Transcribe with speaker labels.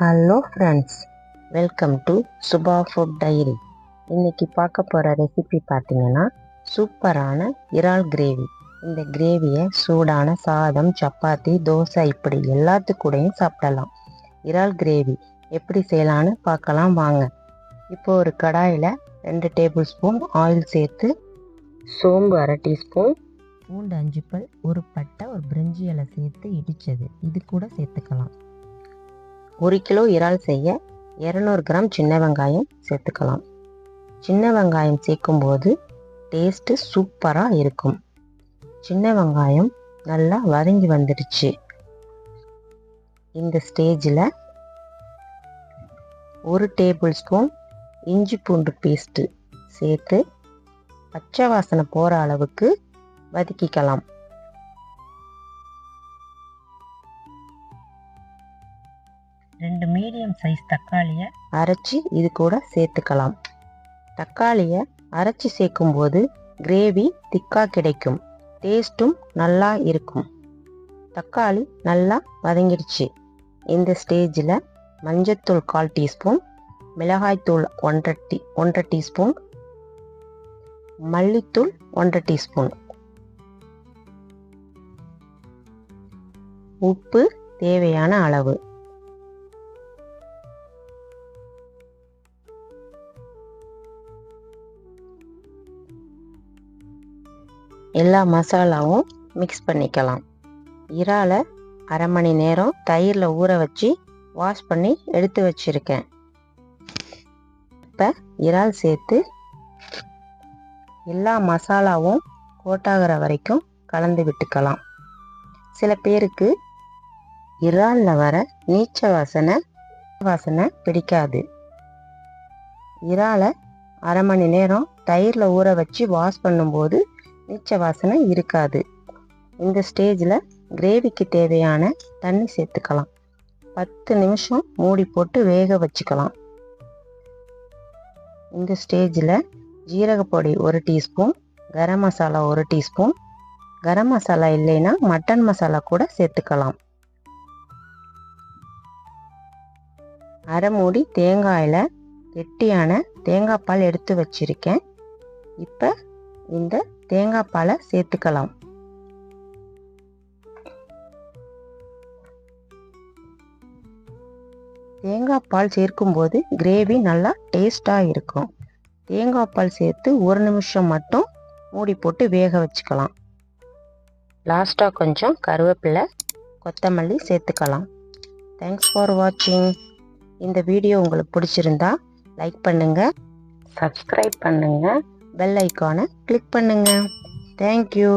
Speaker 1: Hello friends, welcome to Subha food diary. இன்றைக்கி பார்க்க போகிற ரெசிபி பார்த்திங்கன்னா சூப்பரான இறால் கிரேவி. இந்த கிரேவியை சூடான சாதம், சப்பாத்தி, தோசை இப்படி எல்லாத்துக்கூடையும் சாப்பிடலாம். இறால் கிரேவி எப்படி செய்யலான்னு பார்க்கலாம் வாங்க. இப்போ ஒரு கடாயில் 2 டேபிள் ஸ்பூன் ஆயில் சேர்த்து சோம்பு 1/2 டீஸ்பூன், பூண்டு 5 பல், ஒரு பட்டை, ஒரு பிரிஞ்சி இலை சேர்த்து இடித்தது இது கூட சேர்த்துக்கலாம். 1 கிலோ இறால் செய்ய 200 கிராம் சின்ன வெங்காயம் சேர்த்துக்கலாம். சின்ன வெங்காயம் சேர்க்கும்போது டேஸ்ட்டு சூப்பராக இருக்கும். சின்ன வெங்காயம் நல்லா வதங்கி வந்துடுச்சு. இந்த ஸ்டேஜில் 1 டேபிள் ஸ்பூன் இஞ்சி பூண்டு பேஸ்ட்டு சேர்த்து பச்சை வாசனை போகிற அளவுக்கு வதக்கிக்கலாம். 2 மீடியம் சைஸ் தக்காளியை அரைச்சி இது கூட சேர்த்துக்கலாம். தக்காளியை அரைச்சி சேர்க்கும்போது கிரேவி திக்காக கிடைக்கும், டேஸ்ட்டும் நல்லா இருக்கும். தக்காளி நல்லா வதங்கிடுச்சு. இந்த ஸ்டேஜில் மஞ்சத்தூள் 1/4 டீஸ்பூன், மிளகாய்த்தூள் 1/2 டீஸ்பூன், மல்லித்தூள் 1/2 டீஸ்பூன், உப்பு தேவையான அளவு. எல்லா மசாலாவும் மிக்ஸ் பண்ணிக்கலாம். இறாலை 1/2 மணி நேரம் தயிரில் ஊற வச்சு வாஷ் பண்ணி எடுத்து வச்சுருக்கேன். இப்போ இறால் சேர்த்து எல்லா மசாலாவும் கோட்டாகிற வரைக்கும் கலந்து விட்டுக்கலாம். சில பேருக்கு இறாலில் வர நீச்ச வாசனை பிடிக்காது. இறாலை 1/2 மணி நேரம் தயிரில் ஊற வச்சு வாஷ் பண்ணும்போது நீச்ச வாசனை இருக்காது. இந்த ஸ்டேஜில் கிரேவிக்கு தேவையான தண்ணி சேர்த்துக்கலாம். 10 நிமிஷம் மூடி போட்டு வேக வச்சுக்கலாம். இந்த ஸ்டேஜில் ஜீரகப்பொடி 1 டீஸ்பூன், கரம் மசாலா 1 டீஸ்பூன், கரம் மசாலா இல்லைன்னா மட்டன் மசாலா கூட சேர்த்துக்கலாம். 1/2 மூடி தேங்காயில் கெட்டியான தேங்காய் பால் எடுத்து வச்சுருக்கேன். இப்போ இந்த தேங்காய் பாலை சேர்த்துக்கலாம். தேங்காய் பால் சேர்க்கும்போது கிரேவி நல்லா டேஸ்டாக இருக்கும். தேங்காய் பால் சேர்த்து 1 நிமிஷம் மட்டும் மூடி போட்டு வேக வச்சுக்கலாம். லாஸ்ட்டாக கொஞ்சம் கருவேப்பிலை, கொத்தமல்லி சேர்த்துக்கலாம். தேங்க்ஸ் ஃபார் வாட்சிங். இந்த வீடியோ உங்களுக்கு பிடிச்சிருந்தா லைக் பண்ணுங்கள், சப்ஸ்கிரைப் பண்ணுங்கள், பெல் ஐக்கானை கிளிக் பண்ணுங்கள். தேங்க்யூ.